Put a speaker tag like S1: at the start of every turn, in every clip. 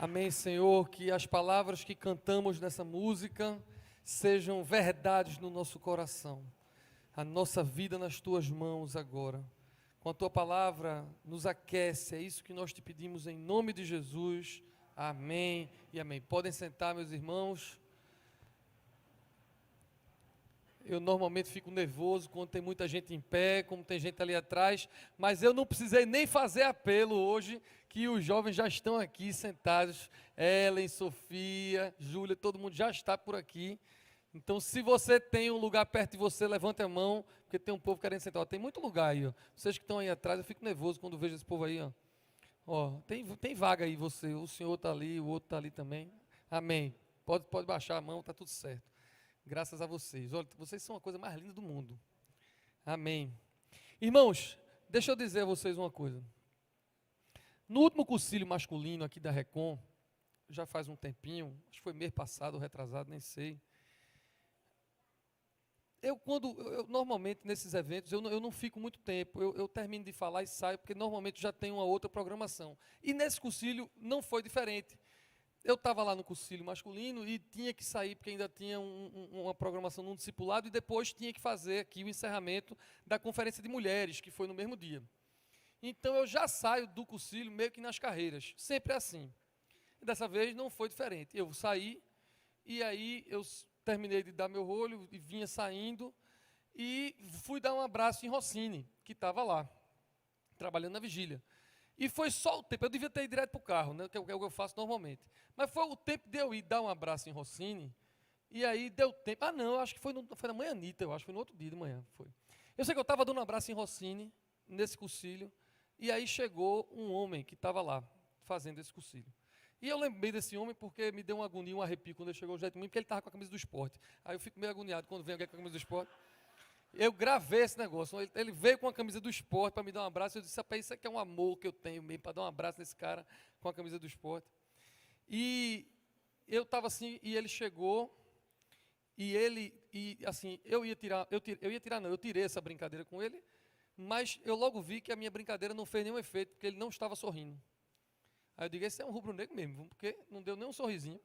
S1: Amém, Senhor, que as palavras que cantamos nessa música sejam verdades no nosso coração. A nossa vida nas Tuas mãos agora. Com a Tua palavra nos aquece, é isso que nós te pedimos em nome de Jesus. Amém e amém. Podem sentar, meus irmãos. Eu normalmente fico nervoso quando tem muita gente em pé, como tem gente ali atrás, mas eu não precisei nem fazer apelo hoje, que os jovens já estão aqui sentados. Ellen, Sofia, Júlia, todo mundo já está por aqui. Então, se você tem um lugar perto de você, levante a mão, porque tem um povo querendo sentar. Ó, tem muito lugar aí, ó. Vocês que estão aí atrás, eu fico nervoso quando vejo esse povo aí, ó. Ó, tem vaga aí, você. O senhor está ali, o outro está ali também. Amém. Pode baixar a mão, está tudo certo. Graças a vocês. Olha, vocês são a coisa mais linda do mundo. Amém. Irmãos, deixa eu dizer a vocês uma coisa. No último concílio masculino aqui da Recon, já faz um tempinho, acho que foi mês passado ou retrasado, nem sei. Normalmente nesses eventos, eu não fico muito tempo, eu termino de falar e saio, porque normalmente já tem uma outra programação. E nesse concílio não foi diferente. Eu estava lá no concílio masculino e tinha que sair, porque ainda tinha uma programação num discipulado, e depois tinha que fazer aqui o encerramento da conferência de mulheres, que foi no mesmo dia. Então eu já saio do concílio meio que nas carreiras, sempre assim. E dessa vez não foi diferente. Eu saí, e aí eu terminei de dar meu rolho, e vinha saindo, e fui dar um abraço em Rossini, que estava lá, trabalhando na vigília. E foi só o tempo, eu devia ter ido direto para o carro, né, que é o que eu faço normalmente. Mas foi o tempo de eu ir dar um abraço em Rossini, e aí deu tempo. Não, acho que foi na manhã Anitta, eu acho, foi no outro dia de manhã. Foi. Eu sei que eu estava dando um abraço em Rossini, nesse concílio, e aí chegou um homem que estava lá, fazendo esse concílio. E eu lembrei desse homem porque me deu uma agonia, um arrepio quando ele chegou junto de mim, porque ele estava com a camisa do esporte. Aí eu fico meio agoniado quando vem alguém com a camisa do esporte. Eu gravei esse negócio. Ele veio com a camisa do esporte para me dar um abraço. Eu disse, rapaz, isso aqui é um amor que eu tenho mesmo, para dar um abraço nesse cara com a camisa do esporte. E eu estava assim, e ele chegou, eu tirei essa brincadeira com ele, mas eu logo vi que a minha brincadeira não fez nenhum efeito, porque ele não estava sorrindo. Aí eu digo, esse é um rubro-negro mesmo, porque não deu nem um sorrisinho.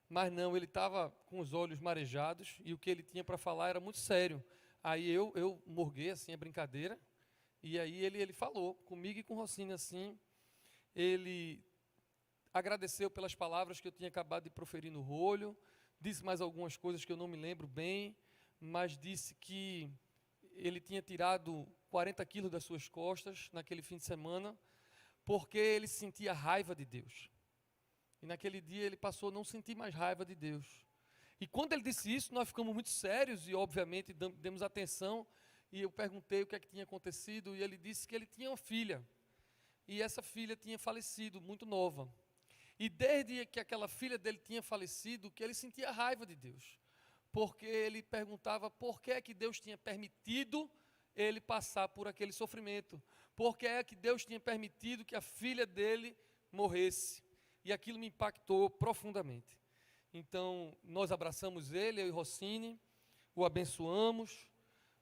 S1: Mas não, ele estava com os olhos marejados, e o que ele tinha para falar era muito sério. Aí eu morguei assim a brincadeira, e aí ele falou comigo e com o Rossini assim, ele agradeceu pelas palavras que eu tinha acabado de proferir no rolho, disse mais algumas coisas que eu não me lembro bem, mas disse que ele tinha tirado 40 quilos das suas costas naquele fim de semana, porque ele sentia raiva de Deus. E naquele dia ele passou a não sentir mais raiva de Deus. E quando ele disse isso, nós ficamos muito sérios e, obviamente, demos atenção. E eu perguntei o que é que tinha acontecido, e ele disse que ele tinha uma filha. E essa filha tinha falecido, muito nova. E desde que aquela filha dele tinha falecido, que ele sentia raiva de Deus. Porque ele perguntava por que é que Deus tinha permitido ele passar por aquele sofrimento. Por que é que Deus tinha permitido que a filha dele morresse. E aquilo me impactou profundamente. Então, nós abraçamos ele, eu e Rossini, o abençoamos,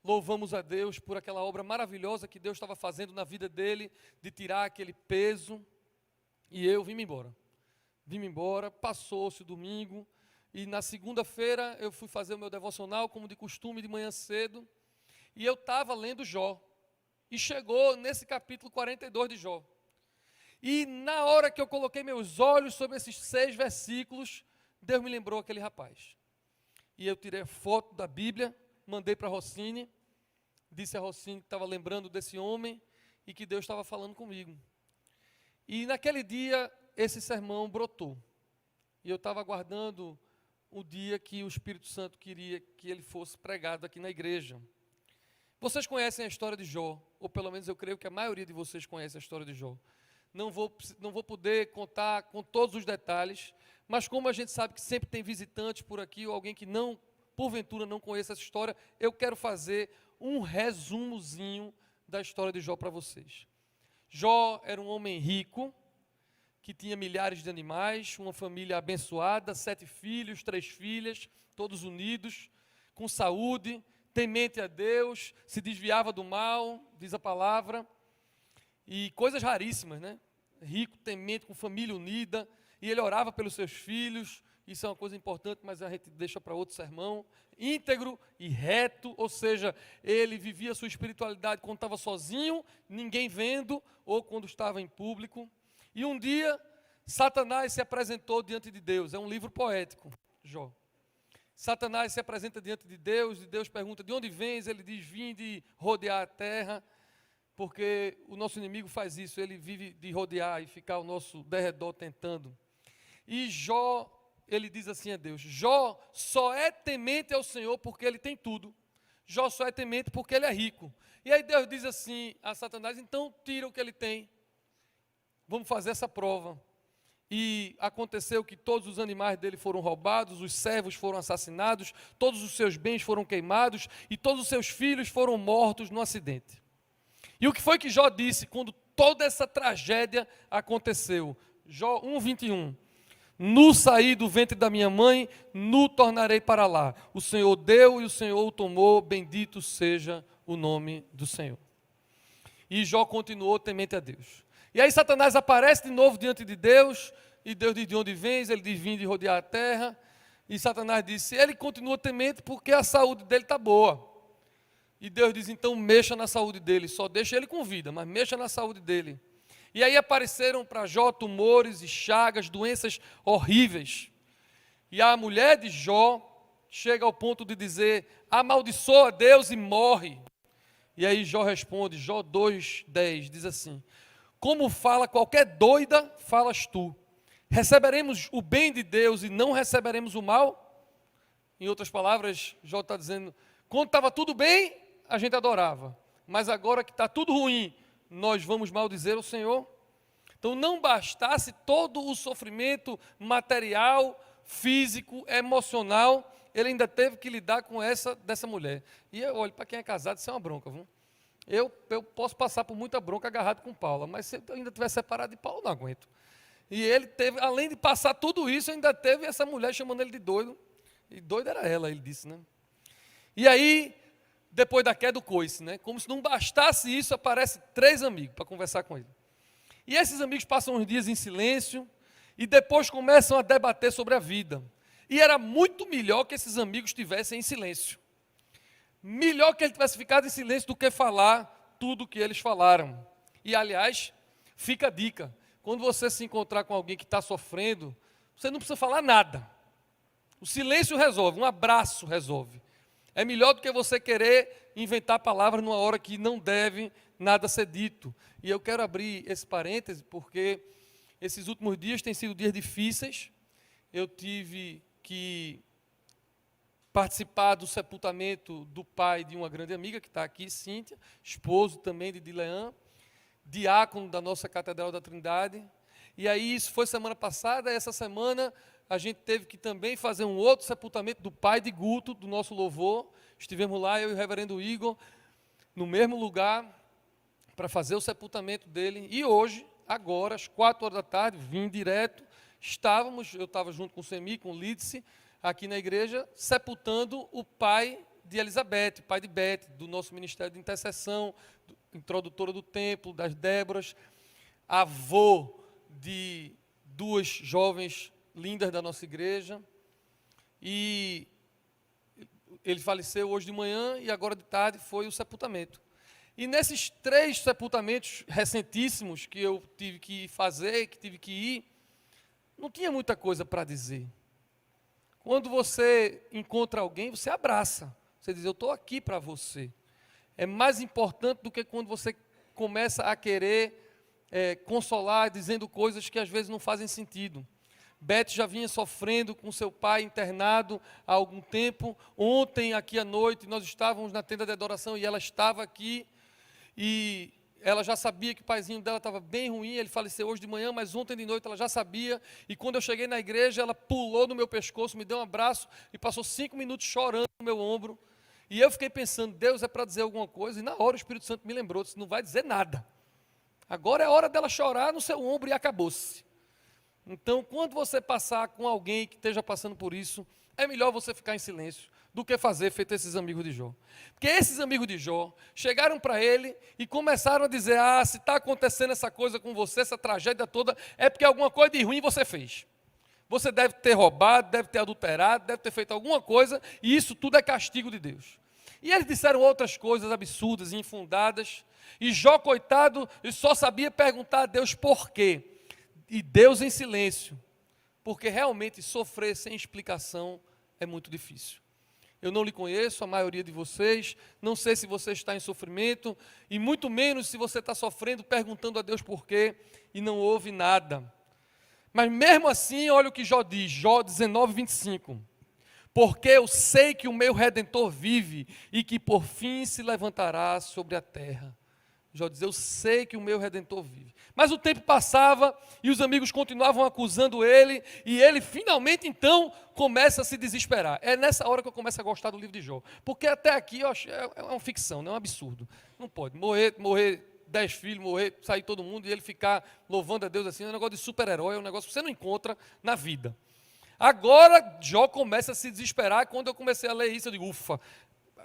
S1: louvamos a Deus por aquela obra maravilhosa que Deus estava fazendo na vida dele, de tirar aquele peso, e eu vim-me embora. Vim-me embora, passou-se o domingo, e na segunda-feira eu fui fazer o meu devocional, como de costume, de manhã cedo, e eu estava lendo Jó, e chegou nesse capítulo 42 de Jó. E na hora que eu coloquei meus olhos sobre esses 6 versículos, Deus me lembrou aquele rapaz. E eu tirei a foto da Bíblia, mandei para Rossini, disse a Rossini que estava lembrando desse homem e que Deus estava falando comigo. E naquele dia, esse sermão brotou. E eu estava aguardando o dia que o Espírito Santo queria que ele fosse pregado aqui na igreja. Vocês conhecem a história de Jó, ou pelo menos eu creio que a maioria de vocês conhece a história de Jó. Não vou poder contar com todos os detalhes, mas como a gente sabe que sempre tem visitantes por aqui, ou alguém que não, porventura, não conhece essa história, eu quero fazer um resumozinho da história de Jó para vocês. Jó era um homem rico, que tinha milhares de animais, uma família abençoada, 7 filhos, 3 filhas, todos unidos, com saúde, temente a Deus, se desviava do mal, diz a palavra. E coisas raríssimas, né? Rico, temente, com família unida. e ele orava pelos seus filhos. Isso é uma coisa importante, mas a gente deixa para outro sermão. Íntegro e reto, ou seja, ele vivia a sua espiritualidade quando estava sozinho, ninguém vendo, ou quando estava em público. E um dia, Satanás se apresentou diante de Deus. É um livro poético, Jó. Satanás se apresenta diante de Deus, e Deus pergunta, de onde vens? Ele diz, vim de rodear a terra, porque o nosso inimigo faz isso, ele vive de rodear e ficar ao nosso derredor tentando. E Jó, ele diz assim a Deus, Jó só é temente ao Senhor porque ele tem tudo. Jó só é temente porque ele é rico. E aí Deus diz assim a Satanás, então tira o que ele tem. Vamos fazer essa prova. E aconteceu que todos os animais dele foram roubados, os servos foram assassinados, todos os seus bens foram queimados e todos os seus filhos foram mortos no acidente. E o que foi que Jó disse quando toda essa tragédia aconteceu? Jó 1:21. Nu saí do ventre da minha mãe, nu tornarei para lá. O Senhor deu e o Senhor o tomou, bendito seja o nome do Senhor. E Jó continuou temente a Deus. E aí Satanás aparece de novo diante de Deus, e Deus diz, de onde vens? Ele diz, vim de rodear a terra. E Satanás disse, ele continua temente porque a saúde dele está boa. E Deus diz, então mexa na saúde dele, só deixa ele com vida, mas mexa na saúde dele. E aí apareceram para Jó tumores e chagas, doenças horríveis. E a mulher de Jó chega ao ponto de dizer, amaldiçoa Deus e morre. E aí Jó responde, Jó 2:10, diz assim, como fala qualquer doida, falas tu. Receberemos o bem de Deus e não receberemos o mal? Em outras palavras, Jó está dizendo, quando estava tudo bem, a gente adorava. Mas agora que está tudo ruim, nós vamos maldizer o Senhor? Então não bastasse todo o sofrimento material, físico, emocional, ele ainda teve que lidar com dessa mulher. E eu olho, para quem é casado, isso é uma bronca, viu? Eu posso passar por muita bronca agarrado com Paula, mas se eu ainda estiver separado de Paula, eu não aguento. E ele teve, além de passar tudo isso, ainda teve essa mulher chamando ele de doido. E doido era ela, ele disse, né? E aí, depois da queda do coice, né? Como se não bastasse isso, aparecem 3 amigos para conversar com ele. E esses amigos passam uns dias em silêncio e depois começam a debater sobre a vida. E era muito melhor que esses amigos estivessem em silêncio. Melhor que ele tivesse ficado em silêncio do que falar tudo o que eles falaram. E, aliás, fica a dica. Quando você se encontrar com alguém que está sofrendo, você não precisa falar nada. O silêncio resolve, um abraço resolve. É melhor do que você querer inventar palavras numa hora que não deve nada ser dito. E eu quero abrir esse parêntese porque esses últimos dias têm sido dias difíceis. Eu tive que participar do sepultamento do pai de uma grande amiga que está aqui, Cíntia, esposo também de Dileã, diácono da nossa Catedral da Trindade. E aí isso foi semana passada, essa semana a gente teve que também fazer um outro sepultamento do pai de Guto, do nosso louvor. Estivemos lá, eu e o reverendo Igor, no mesmo lugar, para fazer o sepultamento dele. E hoje, agora, às 4 horas da tarde, vim direto, eu estava junto com o Semi, com o Lídice, aqui na igreja, sepultando o pai de Elizabeth, o pai de Beth, do nosso ministério de intercessão, introdutora do templo, das Déboras, avô de 2 jovens lindas da nossa igreja. E ele faleceu hoje de manhã e agora de tarde foi o sepultamento. E nesses 3 sepultamentos recentíssimos que eu tive que fazer, que tive que ir, não tinha muita coisa para dizer. Quando você encontra alguém, você abraça. Você diz, eu estou aqui para você. É mais importante do que quando você começa a querer consolar, dizendo coisas que às vezes não fazem sentido. Beth já vinha sofrendo com seu pai internado há algum tempo. Ontem, aqui à noite, nós estávamos na tenda de adoração e ela estava aqui. E ela já sabia que o paizinho dela estava bem ruim, ele faleceu hoje de manhã, mas ontem de noite ela já sabia. E quando eu cheguei na igreja, ela pulou no meu pescoço, me deu um abraço e passou 5 minutos chorando no meu ombro. E eu fiquei pensando, Deus é para dizer alguma coisa, e na hora o Espírito Santo me lembrou, disse, não vai dizer nada. Agora é hora dela chorar no seu ombro e acabou-se. Então, quando você passar com alguém que esteja passando por isso, é melhor você ficar em silêncio, do que fazer feito esses amigos de Jó. Porque esses amigos de Jó chegaram para ele e começaram a dizer, se está acontecendo essa coisa com você, essa tragédia toda, é porque alguma coisa de ruim você fez. Você deve ter roubado, deve ter adulterado, deve ter feito alguma coisa, e isso tudo é castigo de Deus. E eles disseram outras coisas absurdas e infundadas, e Jó, coitado, só sabia perguntar a Deus por quê. E Deus em silêncio, porque realmente sofrer sem explicação é muito difícil. Eu não lhe conheço, a maioria de vocês, não sei se você está em sofrimento, e muito menos se você está sofrendo, perguntando a Deus por quê, e não ouve nada. Mas mesmo assim, olha o que Jó diz, Jó 19:25. Porque eu sei que o meu Redentor vive, e que por fim se levantará sobre a terra. Jó diz, eu sei que o meu Redentor vive. Mas o tempo passava e os amigos continuavam acusando ele, e ele finalmente então começa a se desesperar. É nessa hora que eu começo a gostar do livro de Jó. Porque até aqui eu acho, é uma ficção, não é um absurdo. Não pode morrer 10 filhos, sair todo mundo e ele ficar louvando a Deus assim, é um negócio de super-herói, é um negócio que você não encontra na vida. Agora Jó começa a se desesperar, e quando eu comecei a ler isso, eu digo, ufa,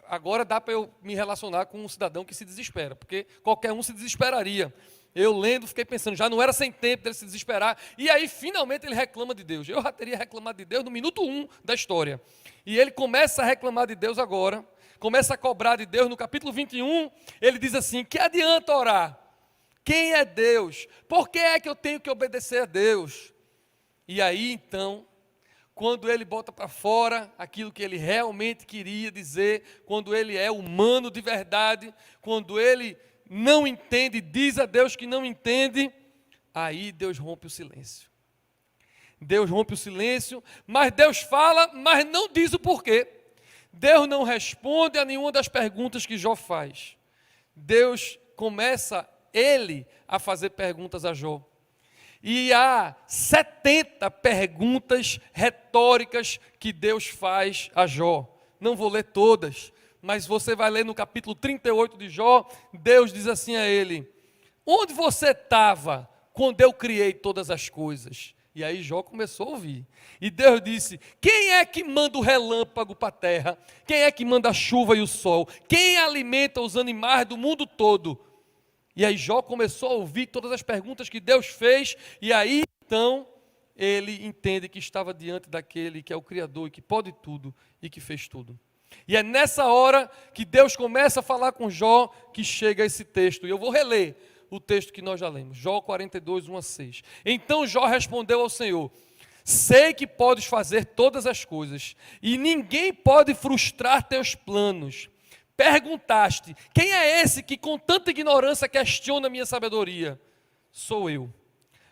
S1: agora dá para eu me relacionar com um cidadão que se desespera, porque qualquer um se desesperaria. Eu lendo, fiquei pensando, já não era sem tempo dele se desesperar, e aí finalmente ele reclama de Deus. Eu já teria reclamado de Deus no minuto 1 da história. E ele começa a reclamar de Deus agora, começa a cobrar de Deus. No capítulo 21, ele diz assim, que adianta orar? Quem é Deus? Por que é que eu tenho que obedecer a Deus? E aí então, quando ele bota para fora aquilo que ele realmente queria dizer, quando ele é humano de verdade, quando ele não entende, diz a Deus que não entende, aí Deus rompe o silêncio. Deus rompe o silêncio, mas Deus fala, mas não diz o porquê. Deus não responde a nenhuma das perguntas que Jó faz. Deus começa, ele, a fazer perguntas a Jó. E há 70 perguntas retóricas que Deus faz a Jó. Não vou ler todas, mas você vai ler no capítulo 38 de Jó, Deus diz assim a ele, onde você estava quando eu criei todas as coisas? E aí Jó começou a ouvir. E Deus disse, quem é que manda o relâmpago para a terra? Quem é que manda a chuva e o sol? Quem alimenta os animais do mundo todo? E aí Jó começou a ouvir todas as perguntas que Deus fez, e aí então ele entende que estava diante daquele que é o Criador e que pode tudo e que fez tudo. E é nessa hora que Deus começa a falar com Jó que chega esse texto. E eu vou reler o texto que nós já lemos, Jó 42, 1-6. Então Jó respondeu ao Senhor, sei que podes fazer todas as coisas, e ninguém pode frustrar teus planos. Perguntaste, quem é esse que com tanta ignorância questiona a minha sabedoria? Sou eu.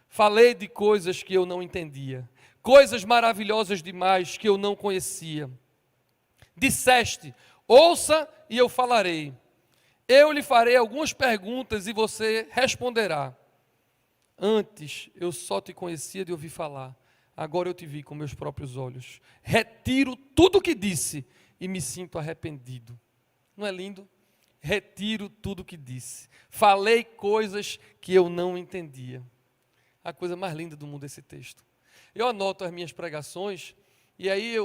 S1: Falei de coisas que eu não entendia, coisas maravilhosas demais que eu não conhecia. Disseste, ouça e eu falarei. Eu lhe farei algumas perguntas e você responderá. Antes eu só te conhecia de ouvir falar, agora eu te vi com meus próprios olhos. Retiro tudo o que disse e me sinto arrependido. Não é lindo? Retiro tudo o que disse. Falei coisas que eu não entendia. A coisa mais linda do mundo é esse texto. Eu anoto as minhas pregações, e aí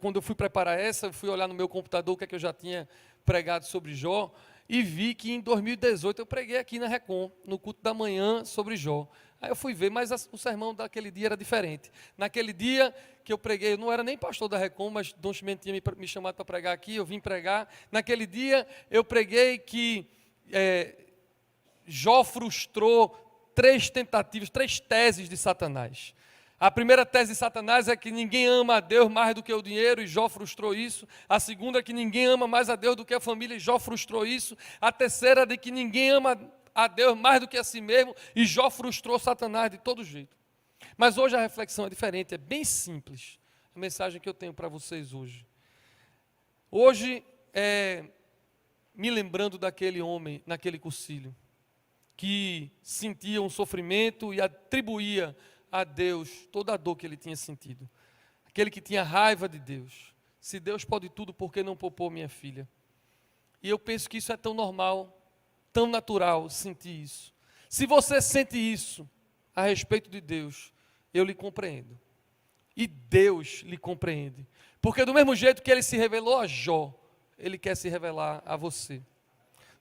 S1: quando eu fui preparar essa, eu fui olhar no meu computador o que é que eu já tinha pregado sobre Jó, e vi que em 2018 eu preguei aqui na Recon, no culto da manhã, sobre Jó. Aí eu fui ver, mas o sermão daquele dia era diferente. Naquele dia que eu preguei, eu não era nem pastor da Recon, mas Dom Chimento tinha me chamado para pregar aqui, eu vim pregar. Naquele dia eu preguei que Jó frustrou 3 tentativas, 3 teses de Satanás. A primeira tese de Satanás é que ninguém ama a Deus mais do que o dinheiro, e Jó frustrou isso. A segunda é que ninguém ama mais a Deus do que a família, e Jó frustrou isso. A terceira é de que ninguém ama a Deus mais do que a si mesmo, e Jó frustrou Satanás de todo jeito. Mas hoje a reflexão é diferente, é bem simples, a mensagem que eu tenho para vocês hoje. Hoje é me lembrando daquele homem, naquele cursilho, que sentia um sofrimento e atribuía a Deus toda a dor que ele tinha sentido. Aquele que tinha raiva de Deus. Se Deus pode tudo, por que não poupou minha filha? E eu penso que isso é tão normal, tão natural sentir isso. Se você sente isso a respeito de Deus, eu lhe compreendo. E Deus lhe compreende. Porque do mesmo jeito que ele se revelou a Jó, ele quer se revelar a você.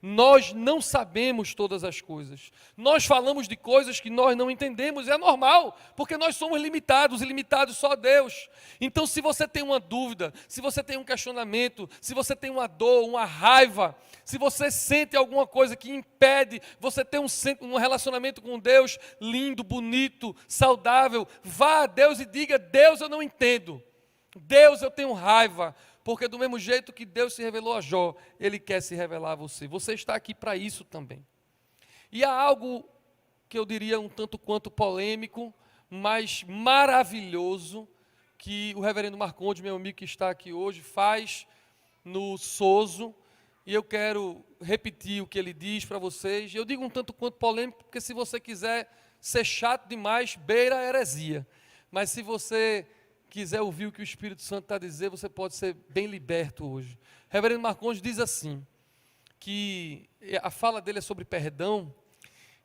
S1: Nós não sabemos todas as coisas. Nós falamos de coisas que nós não entendemos, é normal, porque nós somos limitados, e limitados só Deus. Então, se você tem uma dúvida, se você tem um questionamento, se você tem uma dor, uma raiva, se você sente alguma coisa que impede você ter um relacionamento com Deus lindo, bonito, saudável, vá a Deus e diga: Deus, eu não entendo. Deus, eu tenho raiva. Porque do mesmo jeito que Deus se revelou a Jó, Ele quer se revelar a você. Você está aqui para isso também. E há algo que eu diria um tanto quanto polêmico, mas maravilhoso, que o reverendo Marcondes, meu amigo que está aqui hoje, faz no Sozo. E eu quero repetir o que ele diz para vocês. Eu digo um tanto quanto polêmico, porque se você quiser ser chato demais, beira a heresia. Mas se você quiser ouvir o que o Espírito Santo está a dizer, você pode ser bem liberto hoje. Reverendo Marcondes diz assim, que a fala dele é sobre perdão,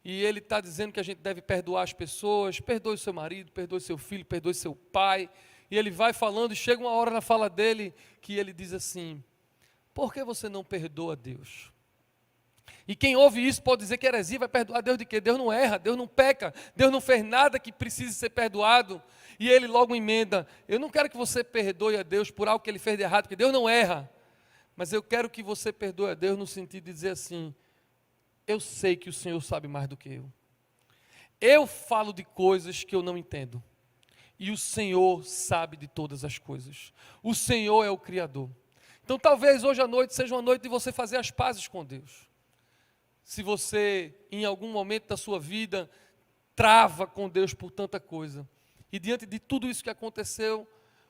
S1: e ele está dizendo que a gente deve perdoar as pessoas, perdoe o seu marido, perdoe seu filho, perdoe seu pai, e ele vai falando, e chega uma hora na fala dele, que ele diz assim: por que você não perdoa Deus? E quem ouve isso pode dizer que heresia, vai perdoar Deus de quê? Deus não erra, Deus não peca, Deus não fez nada que precise ser perdoado. E ele logo emenda: eu não quero que você perdoe a Deus por algo que ele fez de errado, porque Deus não erra. Mas eu quero que você perdoe a Deus no sentido de dizer assim: eu sei que o Senhor sabe mais do que eu. Eu falo de coisas que eu não entendo. E o Senhor sabe de todas as coisas. O Senhor é o Criador. Então talvez hoje à noite seja uma noite de você fazer as pazes com Deus. Se você, em algum momento da sua vida, trava com Deus por tanta coisa. E diante de tudo isso que aconteceu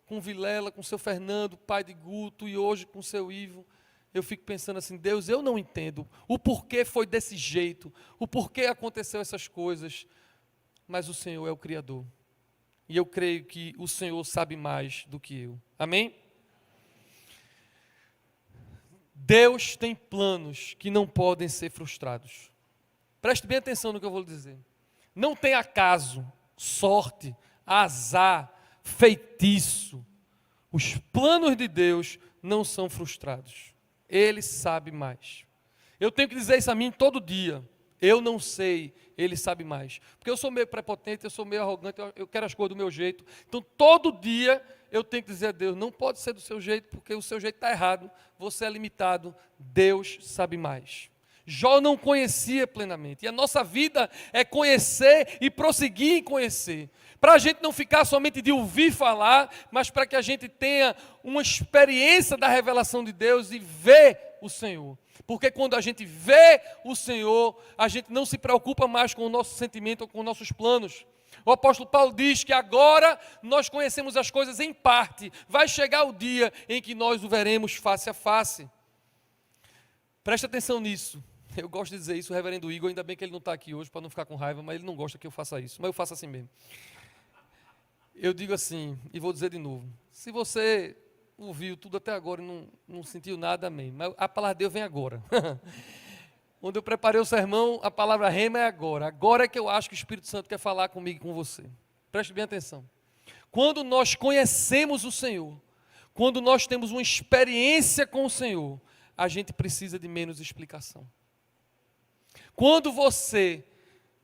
S1: com Vilela, com seu Fernando, pai de Guto, e hoje com seu Ivo, eu fico pensando assim: Deus, eu não entendo o porquê foi desse jeito, o porquê aconteceu essas coisas, mas o Senhor é o Criador. E eu creio que o Senhor sabe mais do que eu. Amém? Deus tem planos que não podem ser frustrados. Preste bem atenção no que eu vou lhe dizer. Não tem acaso, sorte, azar, feitiço. Os planos de Deus não são frustrados. Ele sabe mais. Eu tenho que dizer isso a mim todo dia. Eu não sei, Ele sabe mais. Porque eu sou meio prepotente, eu sou meio arrogante, eu quero as coisas do meu jeito. Então todo dia eu tenho que dizer a Deus: não pode ser do seu jeito, porque o seu jeito está errado, você é limitado, Deus sabe mais. Jó não conhecia plenamente, e a nossa vida é conhecer e prosseguir em conhecer, para a gente não ficar somente de ouvir falar, mas para que a gente tenha uma experiência da revelação de Deus e ver o Senhor. Porque quando a gente vê o Senhor, a gente não se preocupa mais com o nosso sentimento ou com os nossos planos. O apóstolo Paulo diz que agora nós conhecemos as coisas em parte. Vai chegar o dia em que nós o veremos face a face. Preste atenção nisso. Eu gosto de dizer isso, o reverendo Igor, ainda bem que ele não está aqui hoje para não ficar com raiva, mas ele não gosta que eu faça isso. Mas eu faço assim mesmo. Eu digo assim, e vou dizer de novo: se você ouviu tudo até agora e não sentiu nada, amém. Mas a palavra de Deus vem agora. Quando eu preparei o sermão, a palavra rema é agora. Agora é que eu acho que o Espírito Santo quer falar comigo e com você. Preste bem atenção. Quando nós conhecemos o Senhor, quando nós temos uma experiência com o Senhor, a gente precisa de menos explicação. Quando você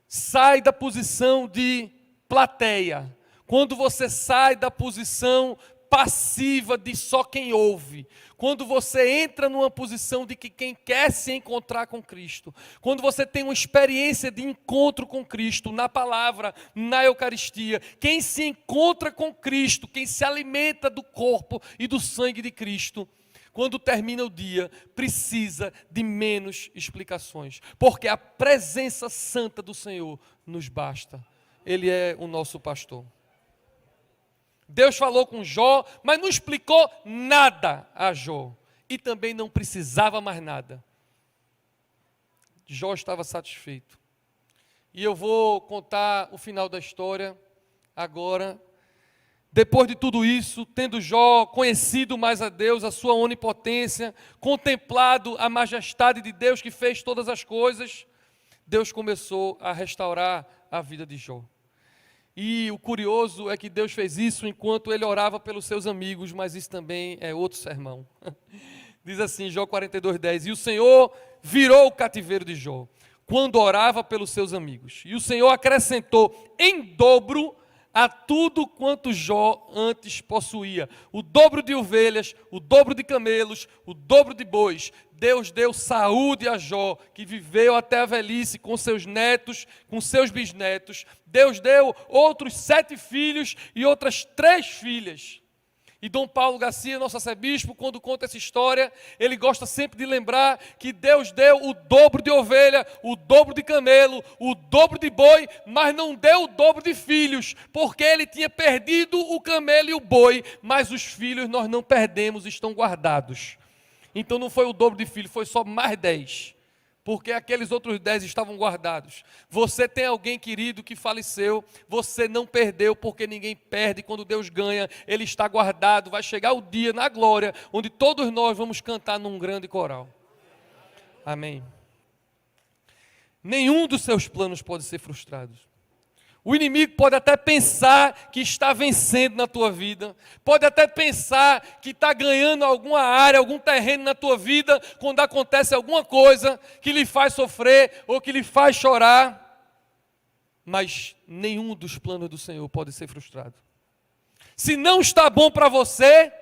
S1: sai da posição de plateia, quando você sai da posição passiva de só quem ouve, quando você entra numa posição de que quem quer se encontrar com Cristo, quando você tem uma experiência de encontro com Cristo, na palavra, na Eucaristia, quem se encontra com Cristo, quem se alimenta do corpo e do sangue de Cristo, quando termina o dia, precisa de menos explicações, porque a presença santa do Senhor nos basta. Ele é o nosso pastor. Deus falou com Jó, mas não explicou nada a Jó. E também não precisava mais nada. Jó estava satisfeito. E eu vou contar o final da história agora. Depois de tudo isso, tendo Jó conhecido mais a Deus, a sua onipotência, contemplado a majestade de Deus que fez todas as coisas, Deus começou a restaurar a vida de Jó. E o curioso é que Deus fez isso enquanto ele orava pelos seus amigos, mas isso também é outro sermão. Diz assim, Jó 42:10, e o Senhor virou o cativeiro de Jó, quando orava pelos seus amigos. E o Senhor acrescentou em dobro a tudo quanto Jó antes possuía. O dobro de ovelhas, o dobro de camelos, o dobro de bois. Deus deu saúde a Jó, que viveu até a velhice com seus netos, com seus bisnetos. Deus deu outros 7 filhos e outras 3 filhas. E Dom Paulo Garcia, nosso arcebispo, quando conta essa história, ele gosta sempre de lembrar que Deus deu o dobro de ovelha, o dobro de camelo, o dobro de boi, mas não deu o dobro de filhos, porque ele tinha perdido o camelo e o boi, mas os filhos nós não perdemos, estão guardados. Então não foi o dobro de filhos, foi só mais 10. Porque aqueles outros 10 estavam guardados. Você tem alguém querido que faleceu, você não perdeu, porque ninguém perde. Quando Deus ganha, Ele está guardado. Vai chegar o dia na glória, onde todos nós vamos cantar num grande coral. Amém. Nenhum dos seus planos pode ser frustrado. O inimigo pode até pensar que está vencendo na tua vida, pode até pensar que está ganhando alguma área, algum terreno na tua vida, quando acontece alguma coisa que lhe faz sofrer ou que lhe faz chorar, mas nenhum dos planos do Senhor pode ser frustrado. Se não está bom para você,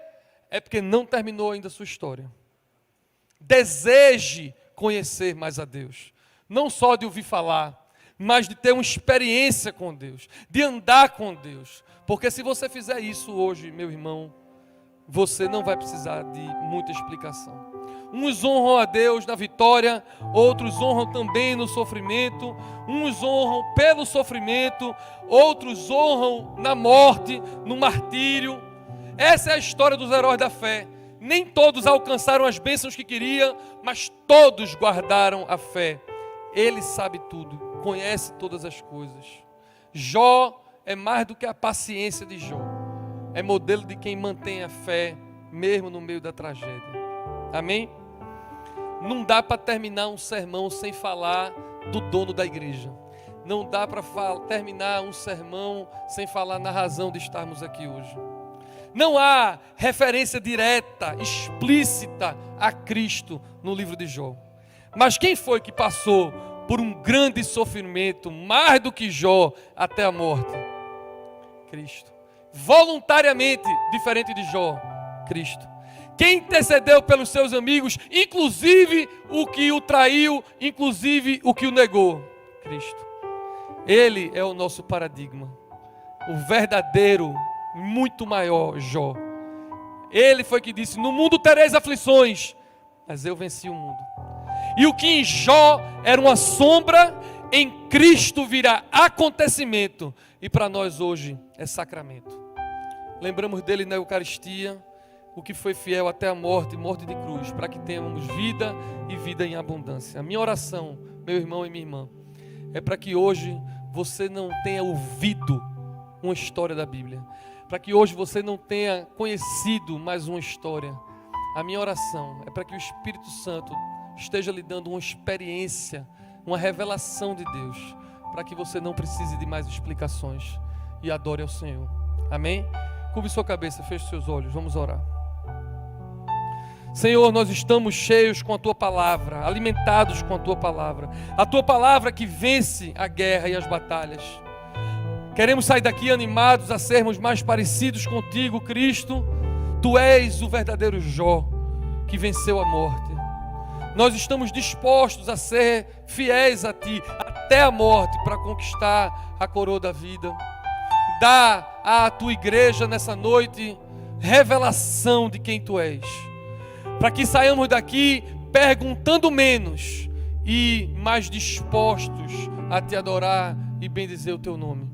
S1: é porque não terminou ainda a sua história. Deseje conhecer mais a Deus, não só de ouvir falar, mas de ter uma experiência com Deus, de andar com Deus. Porque se você fizer isso hoje, meu irmão, você não vai precisar de muita explicação. Uns honram a Deus na vitória, outros honram também no sofrimento, uns honram pelo sofrimento, outros honram na morte, no martírio. Essa é a história dos heróis da fé. Nem todos alcançaram as bênçãos que queriam, mas todos guardaram a fé. Ele sabe tudo. Conhece todas as coisas. Jó é mais do que a paciência de Jó. É modelo de quem mantém a fé, mesmo no meio da tragédia. Amém? Não dá para terminar um sermão sem falar do dono da igreja. Não dá para terminar um sermão sem falar na razão de estarmos aqui hoje. Não há referência direta, explícita a Cristo no livro de Jó. Mas quem foi que passou por um grande sofrimento, mais do que Jó, até a morte? Cristo. Voluntariamente, diferente de Jó, Cristo. Quem intercedeu pelos seus amigos, inclusive o que o traiu, inclusive o que o negou? Cristo. Ele é o nosso paradigma. O verdadeiro, muito maior Jó. Ele foi que disse, no mundo tereis aflições, mas eu venci o mundo. E o que em Jó era uma sombra, em Cristo virá acontecimento. E para nós hoje é sacramento. Lembramos dele na Eucaristia, o que foi fiel até a morte, morte de cruz, para que tenhamos vida e vida em abundância. A minha oração, meu irmão e minha irmã, é para que hoje você não tenha ouvido uma história da Bíblia. Para que hoje você não tenha conhecido mais uma história. A minha oração é para que o Espírito Santo esteja lhe dando uma experiência, uma revelação de Deus, para que você não precise de mais explicações e adore ao Senhor. Amém? Curve sua cabeça, feche seus olhos, vamos orar. Senhor, nós estamos cheios com a Tua Palavra, alimentados com a Tua Palavra. A Tua Palavra que vence a guerra e as batalhas. Queremos sair daqui animados a sermos mais parecidos contigo, Cristo. Tu és o verdadeiro Jó, que venceu a morte. Nós estamos dispostos a ser fiéis a Ti até a morte para conquistar a coroa da vida. Dá à Tua igreja nessa noite revelação de quem Tu és, para que saiamos daqui perguntando menos e mais dispostos a Te adorar e bendizer o Teu nome.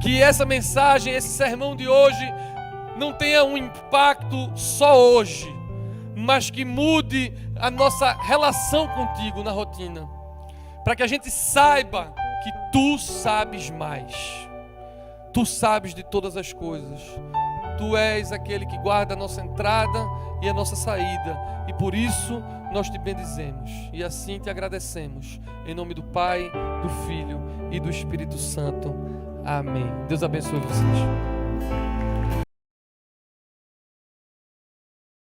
S1: Que essa mensagem, esse sermão de hoje não tenha um impacto só hoje, mas que mude a nossa relação contigo na rotina, para que a gente saiba que Tu sabes mais. Tu sabes de todas as coisas. Tu és aquele que guarda a nossa entrada e a nossa saída, e por isso nós Te bendizemos e assim Te agradecemos, em nome do Pai, do Filho e do Espírito Santo. Amém. Deus abençoe vocês.